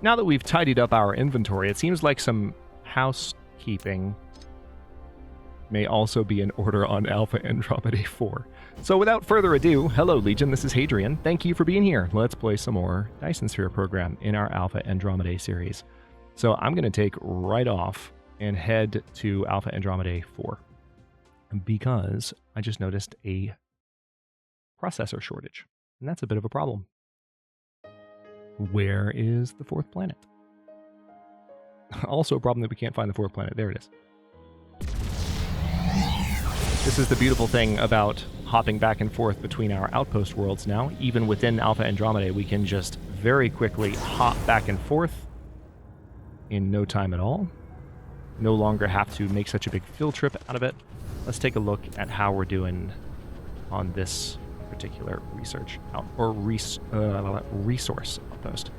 now that we've tidied up our inventory, it seems like some housekeeping may also be in order on Alpha Andromedae 4. So without further ado, hello Legion, this is Hadrian. Thank you for being here. Let's play some more Dyson Sphere Program in our Alpha Andromedae series. So I'm going to take right off and head to Alpha Andromedae 4 because I just noticed a processor shortage, and that's a bit of a problem. Where is the fourth planet? Also a problem that we can't find the fourth planet. There it is. This is the beautiful thing about hopping back and forth between our outpost worlds now. Even within Alpha Andromedae, we can just very quickly hop back and forth in no time at all. No longer have to make such a big field trip out of it. Let's take a look at how we're doing on this particular research resource outpost.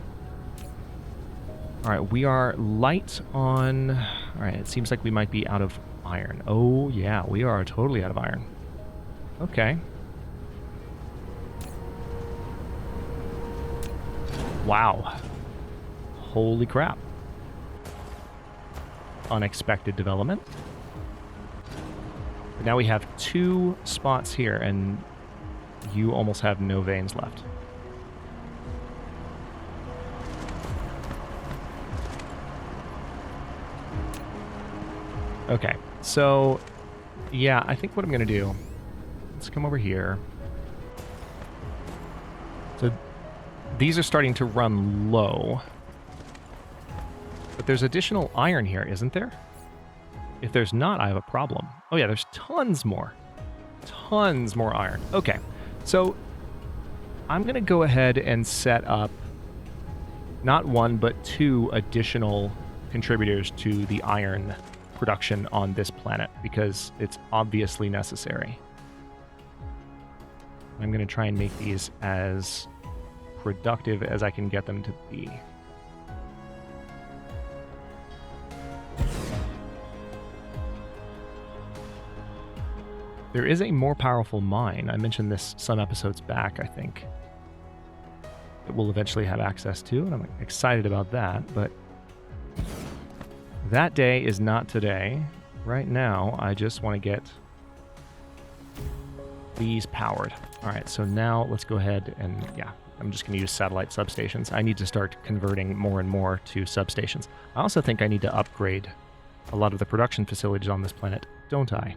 All right, we are light on... All right, it seems like we might be out of iron. Oh, yeah, we are totally out of iron. Okay. Wow. Holy crap. Unexpected development. But now we have 2 spots here, and you almost have no veins left. Okay, so yeah, I think what I'm going to do, let's come over here. So these are starting to run low, but there's additional iron here, isn't there? If there's not, I have a problem. Oh yeah, there's tons more iron. Okay, so I'm going to go ahead and set up not 1, but 2 additional contributors to the iron production on this planet because it's obviously necessary. I'm going to try and make these as productive as I can get them to be. There is a more powerful mine. I mentioned this some episodes back, I think, that we'll eventually have access to, and I'm excited about that, but that day is not today. Right now, I just want to get these powered. All right, so now let's go ahead and, yeah, I'm just going to use satellite substations. I need to start converting more and more to substations. I also think I need to upgrade a lot of the production facilities on this planet, don't I?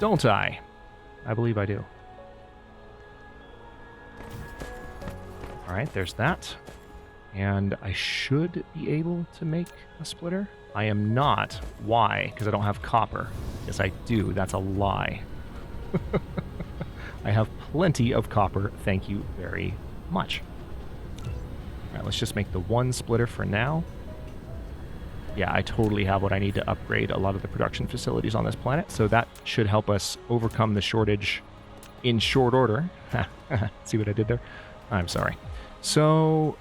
Don't I? I believe I do. All right, there's that. And I should be able to make a splitter. I am not. Why? Because I don't have copper. Yes, I do. That's a lie. I have plenty of copper. Thank you very much. All right, let's just make the 1 splitter for now. Yeah, I totally have what I need to upgrade a lot of the production facilities on this planet, so that should help us overcome the shortage in short order. See what I did there? I'm sorry. So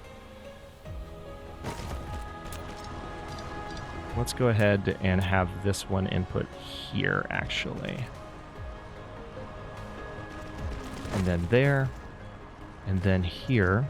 let's go ahead and have this one input here, actually. And then there. And then here.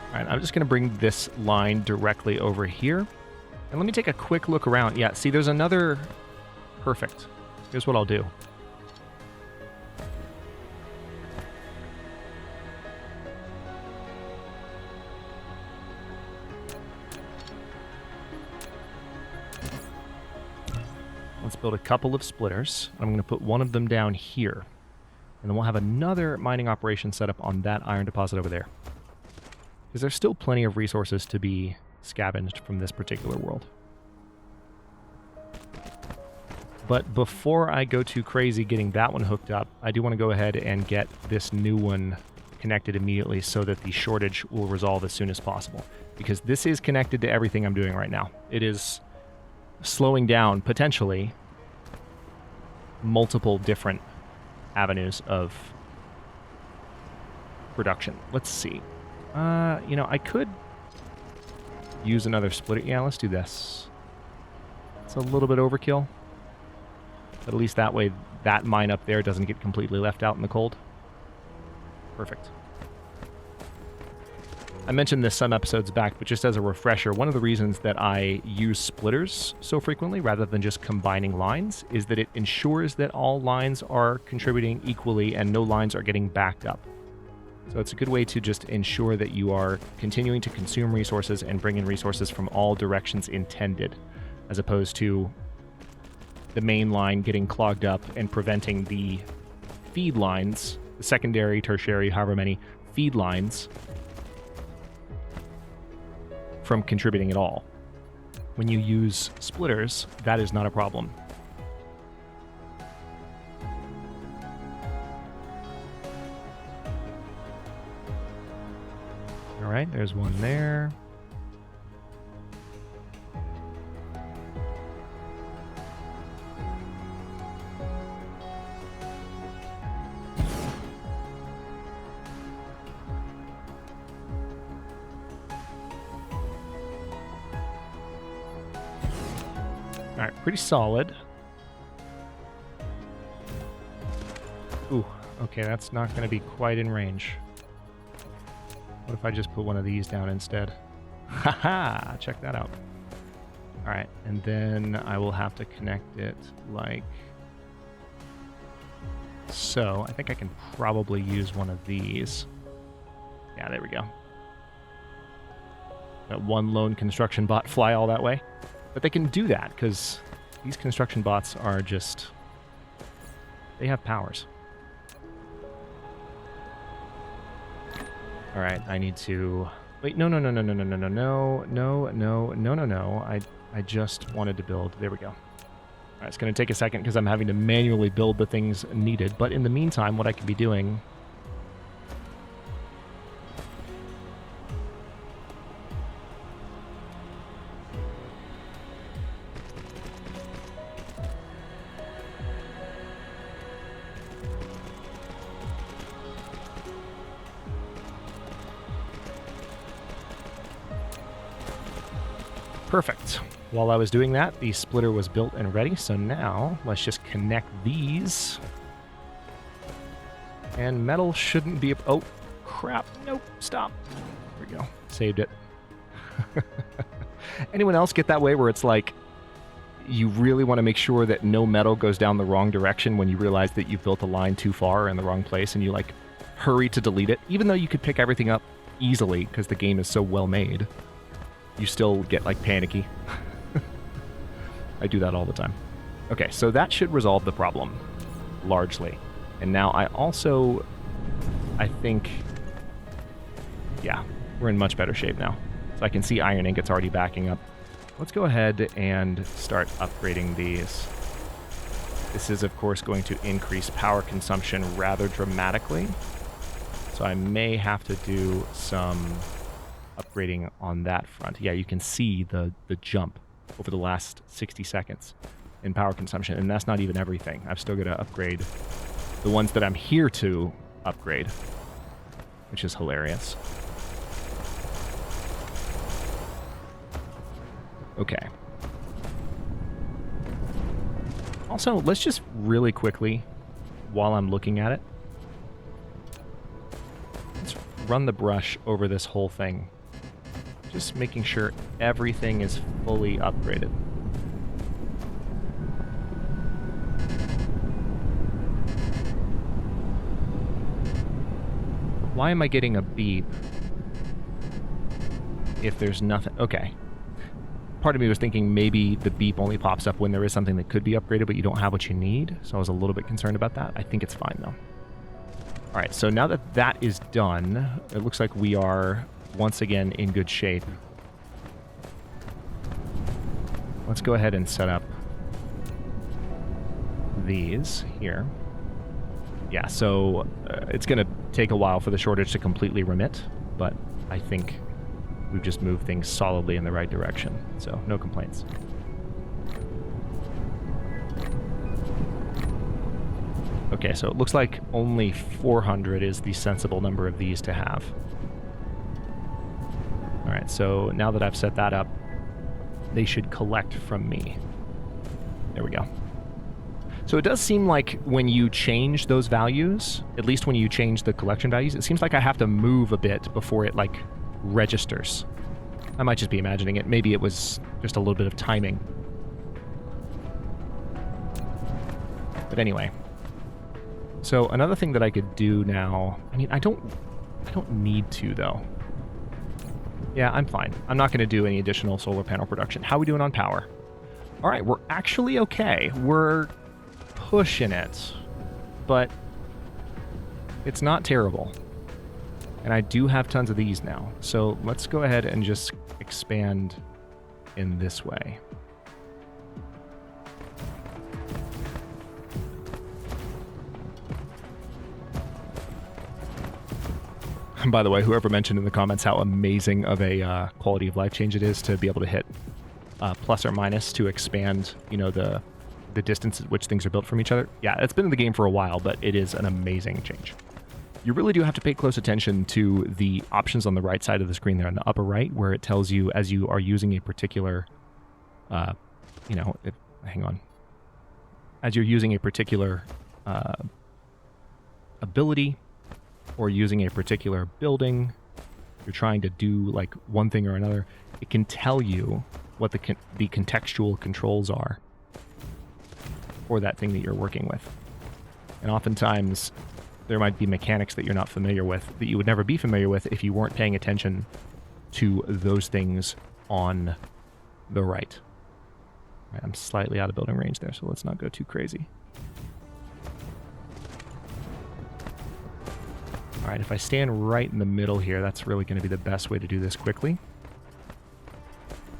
All right, I'm just going to bring this line directly over here. And let me take a quick look around. Yeah, see, there's another... Perfect. Here's what I'll do. Let's build a couple of splitters. I'm going to put one of them down here. And then we'll have another mining operation set up on that iron deposit over there. Because there's still plenty of resources to be scavenged from this particular world. But before I go too crazy getting that one hooked up, I do want to go ahead and get this new one connected immediately so that the shortage will resolve as soon as possible. Because this is connected to everything I'm doing right now. It is slowing down, potentially, multiple different avenues of production. Let's see. You know, I could use another splitter. Yeah, let's do this. It's a little bit overkill. But at least that way, that mine up there doesn't get completely left out in the cold. Perfect. I mentioned this some episodes back, but just as a refresher, one of the reasons that I use splitters so frequently rather than just combining lines is that it ensures that all lines are contributing equally and no lines are getting backed up. So it's a good way to just ensure that you are continuing to consume resources and bring in resources from all directions intended, as opposed to the main line getting clogged up and preventing the feed lines, the secondary, tertiary, however many feed lines, from contributing at all. When you use splitters, that is not a problem. All right, there's one there. All right, pretty solid. Ooh, okay, that's not going to be quite in range. What if I just put one of these down instead? Haha, check that out. All right, and then I will have to connect it like so. I think I can probably use one of these. Yeah, there we go. That one lone construction bot fly all that way. But they can do that because these construction bots are just, they have powers. All right, I need to, wait, no. I just wanted to build, there we go. All right, it's gonna take a second because I'm having to manually build the things needed. But in the meantime, what I could be doing, perfect. While I was doing that, the splitter was built and ready, so now let's just connect these. And metal shouldn't be... Oh, crap. Nope, stop. There we go. Saved it. Anyone else get that way where it's like you really want to make sure that no metal goes down the wrong direction when you realize that you've built a line too far in the wrong place and you like hurry to delete it, even though you could pick everything up easily because the game is so well made? You still get like panicky. I do that all the time. Okay, so that should resolve the problem largely. And now I think, yeah, we're in much better shape now. So I can see iron ingots already backing up. Let's go ahead and start upgrading these. This is, of course, going to increase power consumption rather dramatically. So I may have to do some upgrading on that front. Yeah, you can see the jump over the last 60 seconds in power consumption, and that's not even everything. I've still got to upgrade the ones that I'm here to upgrade, which is hilarious. Okay. Also, let's just really quickly, while I'm looking at it, let's run the brush over this whole thing. Just making sure everything is fully upgraded. Why am I getting a beep if there's nothing? Okay. Part of me was thinking maybe the beep only pops up when there is something that could be upgraded, but you don't have what you need. So I was a little bit concerned about that. I think it's fine, though. All right, so now that that is done, it looks like we are once again in good shape. Let's go ahead and set up these here. Yeah, so it's going to take a while for the shortage to completely remit, but I think we've just moved things solidly in the right direction, so no complaints. Okay, so it looks like only 400 is the sensible number of these to have. All right, so now that I've set that up, they should collect from me. There we go. So it does seem like when you change those values, at least when you change the collection values, it seems like I have to move a bit before it, like, registers. I might just be imagining it. Maybe it was just a little bit of timing. But anyway. So another thing that I could do now... I mean, I don't need to, though. Yeah, I'm fine. I'm not going to do any additional solar panel production. How are we doing on power? All right, we're actually okay. We're pushing it, but it's not terrible. And I do have tons of these now. So let's go ahead and just expand in this way. And by the way, whoever mentioned in the comments how amazing of a quality of life change it is to be able to hit plus or minus to expand, you know, the distance at which things are built from each other. Yeah, it's been in the game for a while, but it is an amazing change. You really do have to pay close attention to the options on the right side of the screen there, on the upper right, where it tells you as you are using a particular, hang on. As you're using a particular ability or using a particular building, you're trying to do like one thing or another, it can tell you what the contextual controls are for that thing that you're working with. And oftentimes there might be mechanics that you're not familiar with that you would never be familiar with if you weren't paying attention to those things on the right. All right, I'm slightly out of building range there, so let's not go too crazy. All right, if I stand right in the middle here, that's really going to be the best way to do this quickly.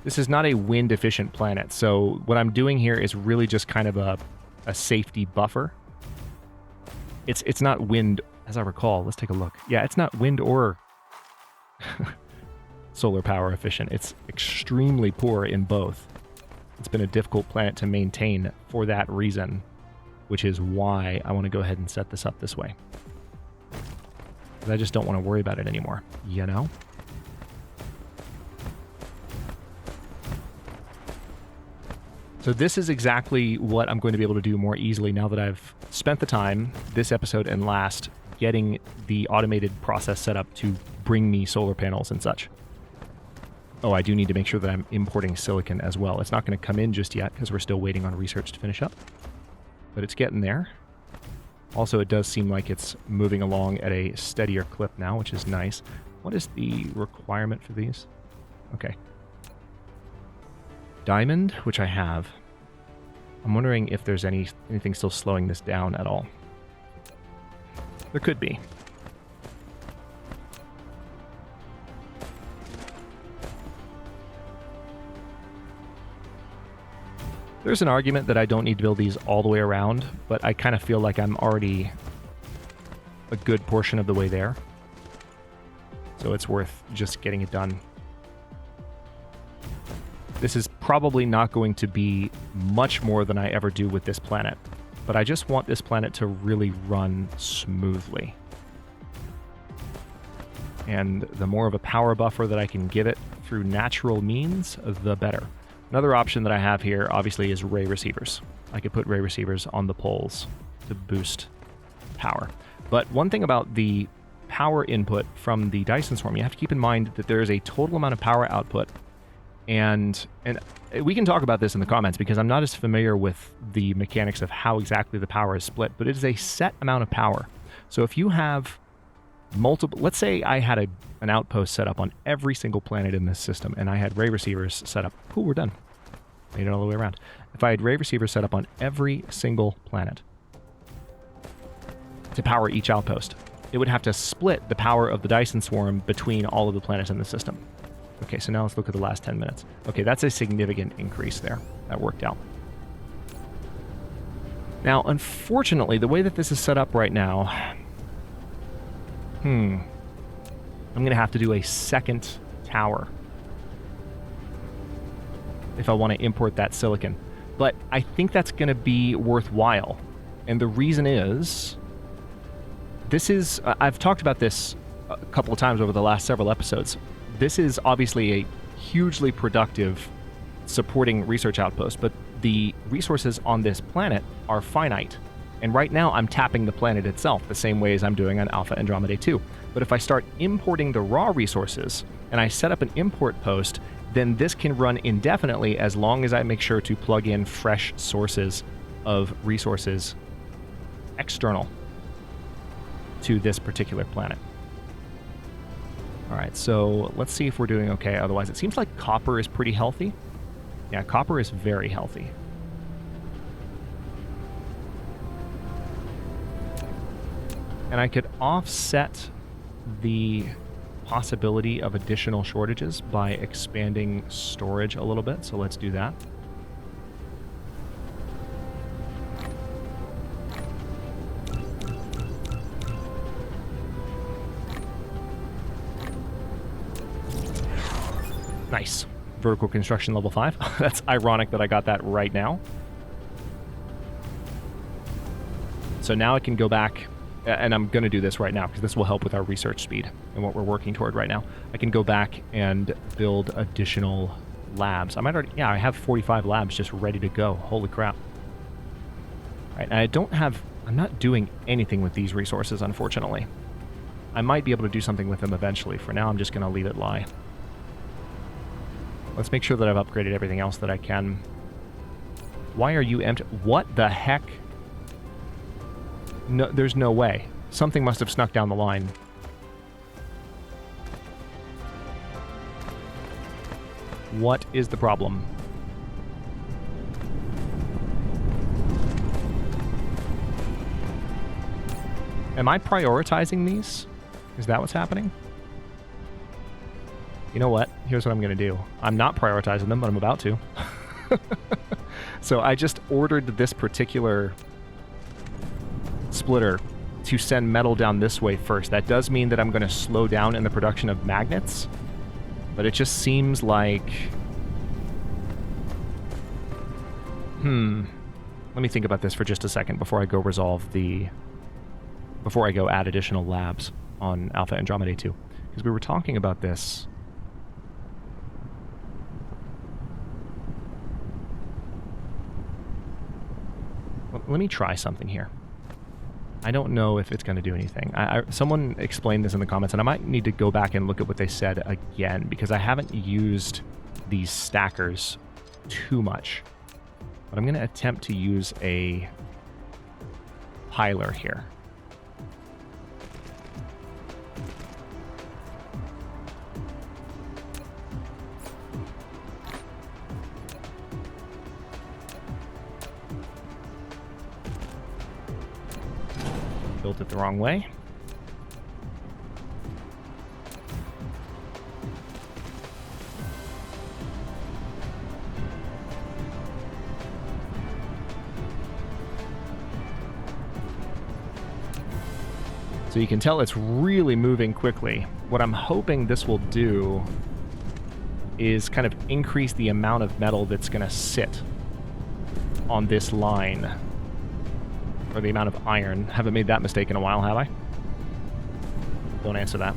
This is not a wind-efficient planet, so what I'm doing here is really just kind of a safety buffer. It's not wind, as I recall. Let's take a look. Yeah, it's not wind or solar power efficient. It's extremely poor in both. It's been a difficult planet to maintain for that reason, which is why I want to go ahead and set this up this way. Because I just don't want to worry about it anymore, you know? So this is exactly what I'm going to be able to do more easily now that I've spent the time, this episode and last, getting the automated process set up to bring me solar panels and such. Oh, I do need to make sure that I'm importing silicon as well. It's not going to come in just yet because we're still waiting on research to finish up. But it's getting there. Also, it does seem like it's moving along at a steadier clip now, which is nice. What is the requirement for these? Okay. Diamond, which I have. I'm wondering if there's anything still slowing this down at all. There could be. There's an argument that I don't need to build these all the way around, but I kind of feel like I'm already a good portion of the way there. So it's worth just getting it done. This is probably not going to be much more than I ever do with this planet, but I just want this planet to really run smoothly. And the more of a power buffer that I can give it through natural means, the better. Another option that I have here, obviously, is ray receivers. I could put ray receivers on the poles to boost power. But one thing about the power input from the Dyson Swarm, you have to keep in mind that there is a total amount of power output. And we can talk about this in the comments because I'm not as familiar with the mechanics of how exactly the power is split, but it is a set amount of power. So if you have multiple, let's say I had an outpost set up on every single planet in this system and I had ray receivers set up. Cool, we're done. Made it all the way around. If I had ray receivers set up on every single planet to power each outpost, it would have to split the power of the Dyson Swarm between all of the planets in the system. Okay, so now let's look at the last 10 minutes. Okay, that's a significant increase there. That worked out. Now, unfortunately, the way that this is set up right now, I'm going to have to do a second tower if I want to import that silicon. But I think that's going to be worthwhile. And the reason is, I've talked about this a couple of times over the last several episodes. this is obviously a hugely productive supporting research outpost, but the resources on this planet are finite. And right now I'm tapping the planet itself the same way as I'm doing on Alpha Andromedae 2. But if I start importing the raw resources and I set up an import post, then this can run indefinitely as long as I make sure to plug in fresh sources of resources external to this particular planet. All right, so let's see if we're doing okay. Otherwise, it seems like copper is pretty healthy. Yeah, copper is very healthy. And I could offset the possibility of additional shortages by expanding storage a little bit. So let's do that. Nice. Vertical construction level 5. That's ironic that I got that right now. So now I can go back, and I'm going to do this right now because this will help with our research speed and what we're working toward right now. I can go back and build additional labs. I might already, yeah, I have 45 labs just ready to go. Holy crap. All right, and I don't have, I'm not doing anything with these resources, unfortunately. I might be able to do something with them eventually. For now, I'm just going to leave it lie. Let's make sure that I've upgraded everything else that I can. Why are you empty? What the heck? No, there's no way. Something must have snuck down the line. What is the problem? Am I prioritizing these? Is that what's happening? You know what? Here's what I'm going to do. I'm not prioritizing them, but I'm about to. So I just ordered this particular splitter to send metal down this way first. That does mean that I'm going to slow down in the production of magnets, but it just seems like... Let me think about this for just a second before I go resolve the... Before I go add additional labs on Alpha Andromedae 2. Because we were talking about this... Let me try something here. I don't know if it's going to do anything. Someone explained this in the comments, and I might need to go back and look at what they said again, because I haven't used these stackers too much. But I'm going to attempt to use a piler here. Built it the wrong way. So you can tell it's really moving quickly. What I'm hoping this will do is kind of increase the amount of metal that's going to sit on this line. Or the amount of iron. Haven't made that mistake in a while, have I? Don't answer that.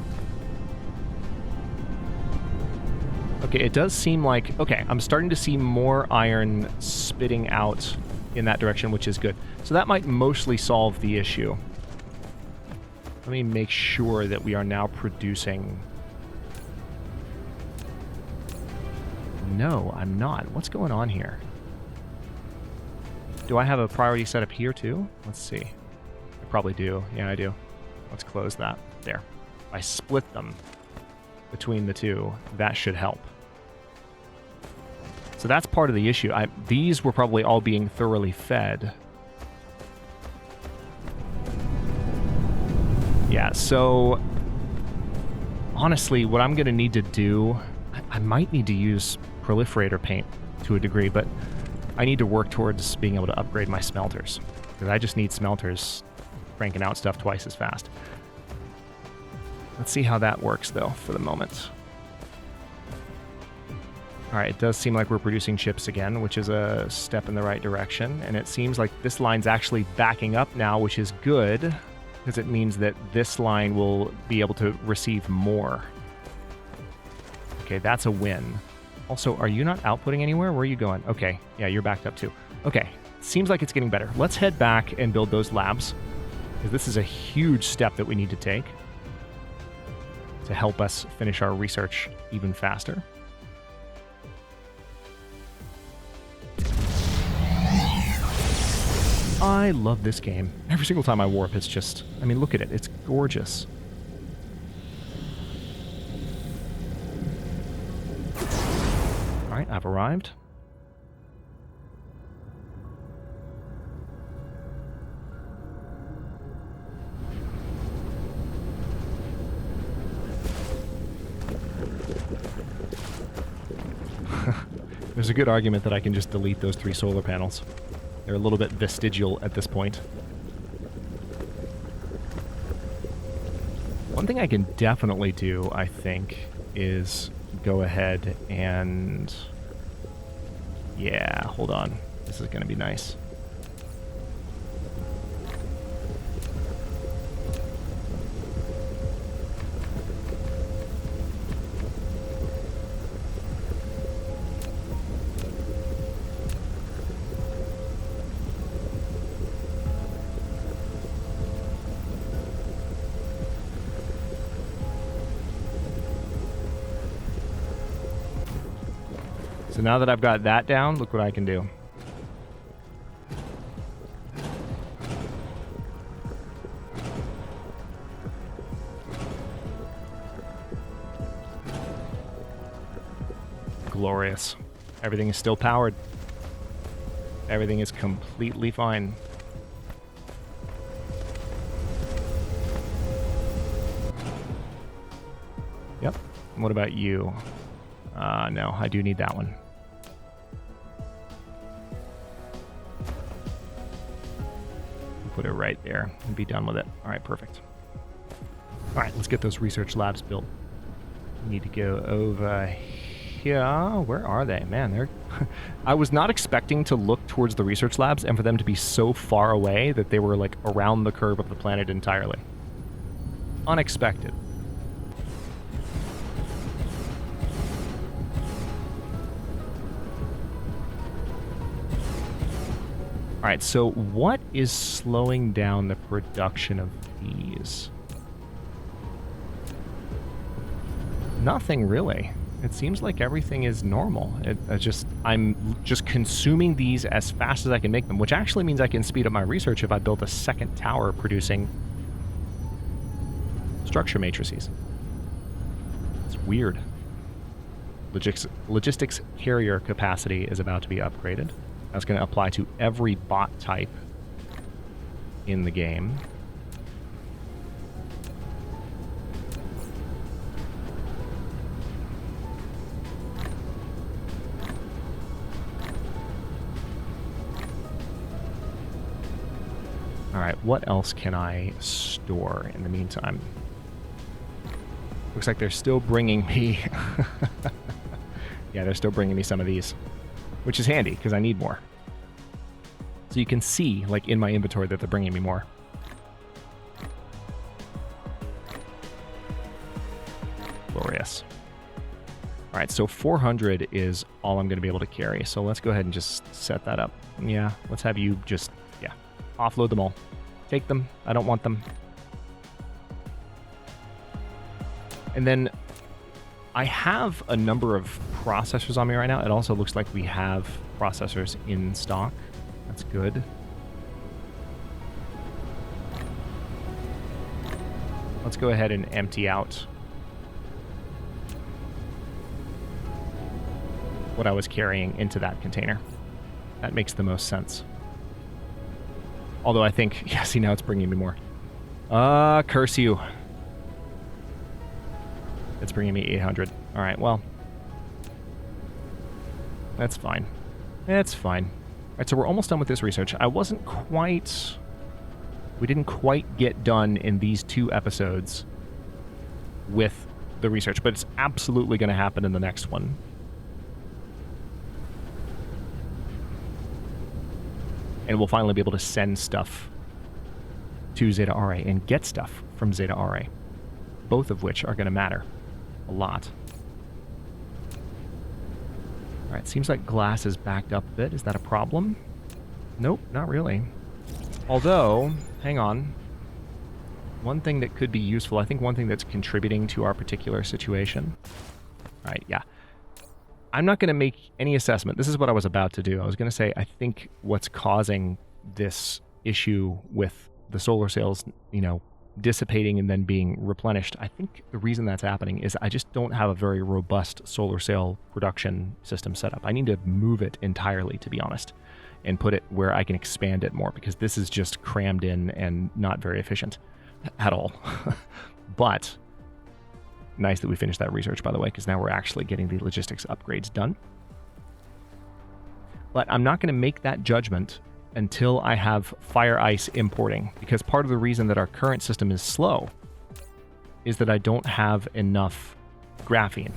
Okay, it does seem like... Okay, I'm starting to see more iron spitting out in that direction, which is good. So that might mostly solve the issue. Let me make sure that we are now producing... No, I'm not. What's going on here? Do I have a priority set up here too? Let's see. I probably do. Yeah, I do. Let's close that. There. If I split them between the two, that should help. So that's part of the issue. These were probably all being thoroughly fed. Yeah, so honestly, what I'm going to need to do, I might need to use proliferator paint to a degree, but I need to work towards being able to upgrade my smelters, because I just need smelters cranking out stuff twice as fast. Let's see how that works, though, for the moment. All right, it does seem like we're producing chips again, which is a step in the right direction, and it seems like this line's actually backing up now, which is good, because it means that this line will be able to receive more. Okay, that's a win. Also, are you not outputting anywhere? Where are you going? Okay, yeah, you're backed up too. Okay, seems like it's getting better. Let's head back and build those labs, because this is a huge step that we need to take to help us finish our research even faster. I love this game. Every single time I warp, it's just, I mean, look at it. It's gorgeous. All right, I've arrived. There's a good argument that I can just delete those 3 solar panels. They're a little bit vestigial at this point. One thing I can definitely do, I think, is go ahead and... Yeah, hold on. This is going to be nice. So now that I've got that down, look what I can do. Glorious. Everything is still powered. Everything is completely fine. Yep. What about you? No, I do need that one. Put it right there and be done with it. All right, perfect. All right, let's get those research labs built. We need to go over here. Where are they? Man, they're... I was not expecting to look towards the research labs and for them to be so far away that they were like around the curve of the planet entirely. Unexpected. All right, so what is slowing down the production of these? Nothing really. It seems like everything is normal. I'm just consuming these as fast as I can make them, which actually means I can speed up my research if I build a second tower producing structure matrices. It's weird. Logistics carrier capacity is about to be upgraded. That's going to apply to every bot type in the game. All right, what else can I store in the meantime? Looks like they're still bringing me... Yeah, they're still bringing me some of these, which is handy because I need more. So you can see, like, in my inventory that they're bringing me more. Glorious. All right, so 400 is all I'm going to be able to carry. So let's go ahead and just set that up. Yeah, let's have you just, yeah, offload them all. Take them. I don't want them. And then I have a number of processors on me right now. It also looks like we have processors in stock. That's good. Let's go ahead and empty out what I was carrying into that container. That makes the most sense. Although I think, yeah, see, now it's bringing me more. Curse you. It's bringing me 800. All right, well, that's fine. That's fine. All right, so we're almost done with this research. We didn't quite get done in these 2 episodes with the research, but it's absolutely going to happen in the next one. And we'll finally be able to send stuff to Zeta RA and get stuff from Zeta RA, both of which are going to matter a lot. All right, seems like glass is backed up a bit. Is that a problem? Nope, not really. Although, hang on. One thing that could be useful, I think one thing that's contributing to our particular situation. All right, yeah. I'm not going to make any assessment. This is what I was about to do. I was going to say, I think what's causing this issue with the solar sails, you know, dissipating and then being replenished, I think the reason that's happening is I just don't have a very robust solar sail production system set up. I need to move it entirely, to be honest, and put it where I can expand it more, because this is just crammed in and not very efficient at all. But nice that we finished that research, by the way, because now we're actually getting the logistics upgrades done. But I'm not going to make that judgment until I have fire ice importing, because part of the reason that our current system is slow is that I don't have enough graphene,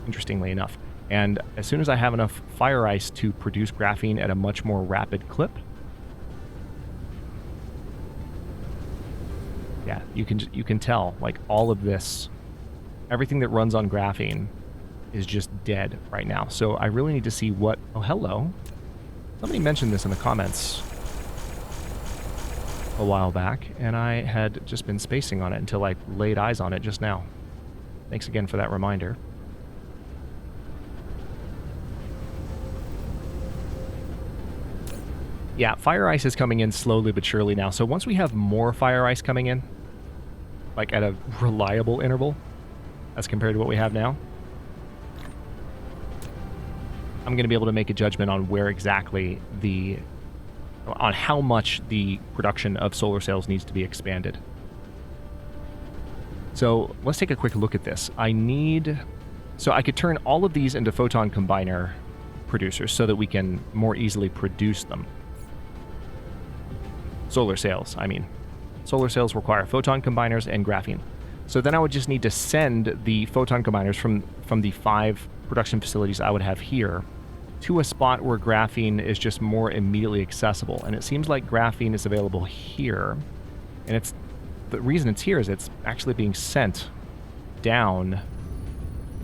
interestingly enough. And as soon as I have enough fire ice to produce graphene at a much more rapid clip, yeah, you can tell, like, all of this, everything that runs on graphene is just dead right now. So I really need to see what... Oh, hello. Somebody mentioned this in the comments a while back, and I had just been spacing on it until I laid eyes on it just now. Thanks again for that reminder. Yeah, fire ice is coming in slowly but surely now. So once we have more fire ice coming in, like at a reliable interval, as compared to what we have now, I'm going to be able to make a judgment on where exactly on how much the production of solar sails needs to be expanded. So let's take a quick look at this. So I could turn all of these into photon combiner producers so that we can more easily produce them. Solar sails, I mean. Solar sails require photon combiners and graphene. So then I would just need to send the photon combiners from the 5 production facilities I would have here to a spot where graphene is just more immediately accessible. And it seems like graphene is available here. And the reason it's here is it's actually being sent down.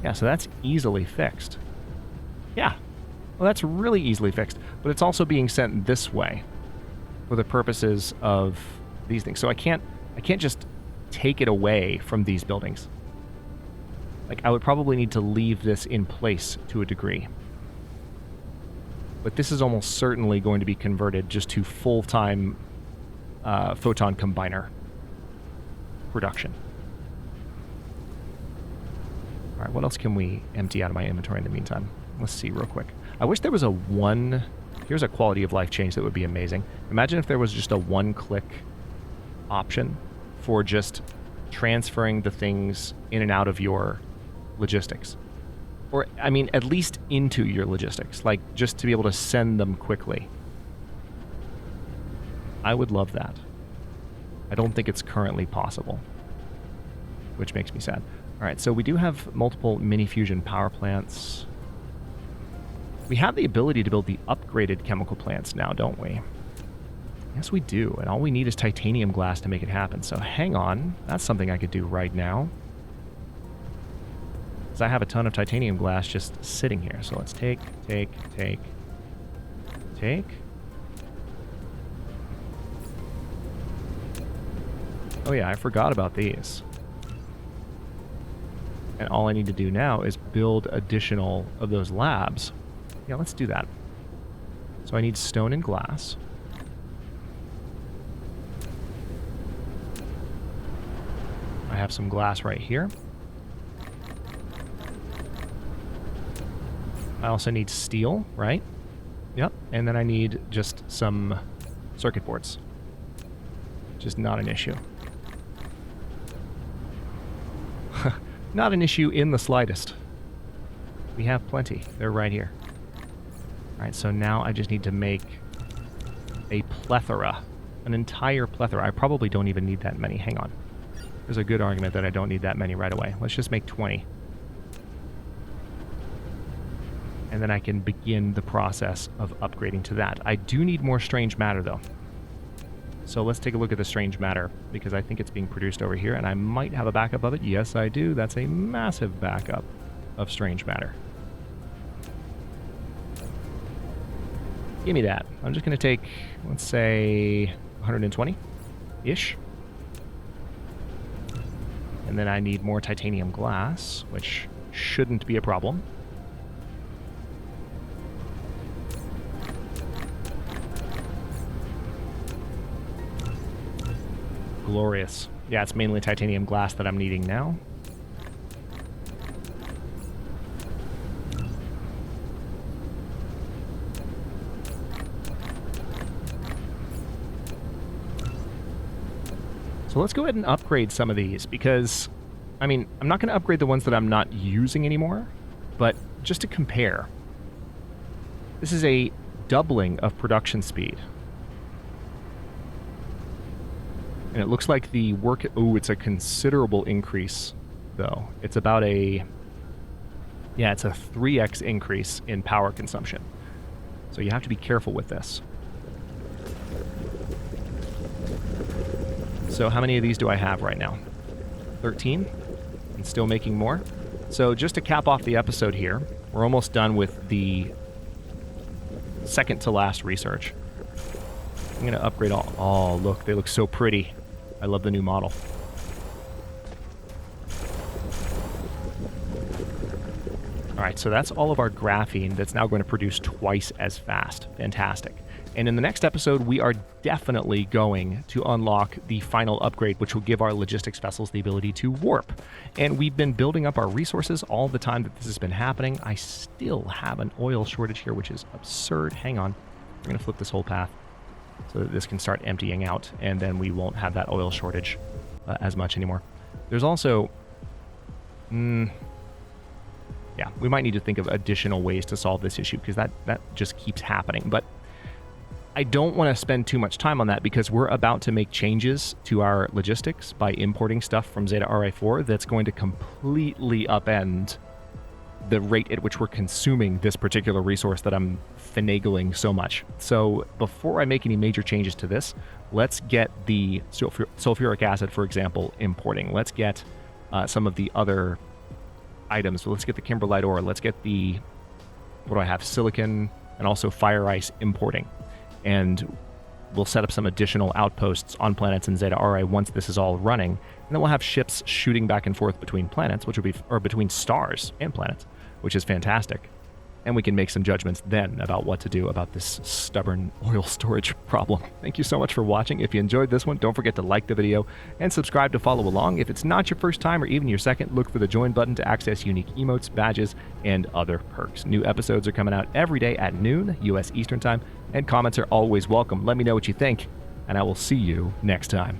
Yeah, so that's easily fixed. Yeah, well, that's really easily fixed. But it's also being sent this way for the purposes of these things. So I can't just take it away from these buildings. Like, I would probably need to leave this in place to a degree. But this is almost certainly going to be converted just to full-time photon combiner production. All right, what else can we empty out of my inventory in the meantime? Let's see real quick. I wish there was here's a quality of life change that would be amazing. Imagine if there was just a one-click option for just transferring the things in and out of your logistics. Or, I mean, at least into your logistics. Like, just to be able to send them quickly. I would love that. I don't think it's currently possible, which makes me sad. All right, so we do have multiple mini-fusion power plants. We have the ability to build the upgraded chemical plants now, don't we? Yes, we do, and all we need is titanium glass to make it happen. So hang on, that's something I could do right now. Because I have a ton of titanium glass just sitting here. So let's take. Oh yeah, I forgot about these. And all I need to do now is build additional of those labs. Yeah, let's do that. So I need stone and glass. I have some glass right here. I also need steel, right? Yep. And then I need just some circuit boards. Just not an issue. Not an issue in the slightest. We have plenty. They're right here. Alright, so now I just need to make a plethora. An entire plethora. I probably don't even need that many. Hang on. There's a good argument that I don't need that many right away. Let's just make 20. And then I can begin the process of upgrading to that. I do need more strange matter, though. So let's take a look at the strange matter, because I think it's being produced over here, and I might have a backup of it. Yes, I do. That's a massive backup of strange matter. Give me that. I'm just going to take, let's say, 120-ish. And then I need more titanium glass, which shouldn't be a problem. Glorious. Yeah, it's mainly titanium glass that I'm needing now. So let's go ahead and upgrade some of these because, I mean, I'm not going to upgrade the ones that I'm not using anymore, but just to compare, this is a doubling of production speed. And it looks like the work... Oh, it's a considerable increase, though. It's about a... Yeah, it's a 3x increase in power consumption. So you have to be careful with this. So how many of these do I have right now? 13? And still making more? So just to cap off the episode here, we're almost done with the second to last research. I'm going to upgrade all... Oh, look, they look so pretty. I love the new model. Alright, so that's all of our graphene that's now going to produce twice as fast. Fantastic. And in the next episode, we are definitely going to unlock the final upgrade, which will give our logistics vessels the ability to warp. And we've been building up our resources all the time that this has been happening. I still have an oil shortage here, which is absurd. Hang on. We're going to flip this whole path so that this can start emptying out, and then we won't have that oil shortage as much anymore. There's also... yeah, we might need to think of additional ways to solve this issue, because that just keeps happening. But I don't want to spend too much time on that, because we're about to make changes to our logistics by importing stuff from Zeta Ri4 that's going to completely upend the rate at which we're consuming this particular resource that I'm finagling so much. So before I make any major changes to this, let's get the sulfuric acid, for example, importing. Let's get some of the other items. So let's get the kimberlite ore. Let's get the, what do I have? Silicon and also fire ice importing. And we'll set up some additional outposts on planets in Zeta Ri once this is all running. And then we'll have ships shooting back and forth between planets, which will be, or between stars and planets, which is fantastic. And we can make some judgments then about what to do about this stubborn oil storage problem. Thank you so much for watching. If you enjoyed this one, don't forget to like the video and subscribe to follow along. If it's not your first time or even your second, look for the join button to access unique emotes, badges, and other perks. New episodes are coming out every day at noon, US Eastern Time, and comments are always welcome. Let me know what you think, and I will see you next time.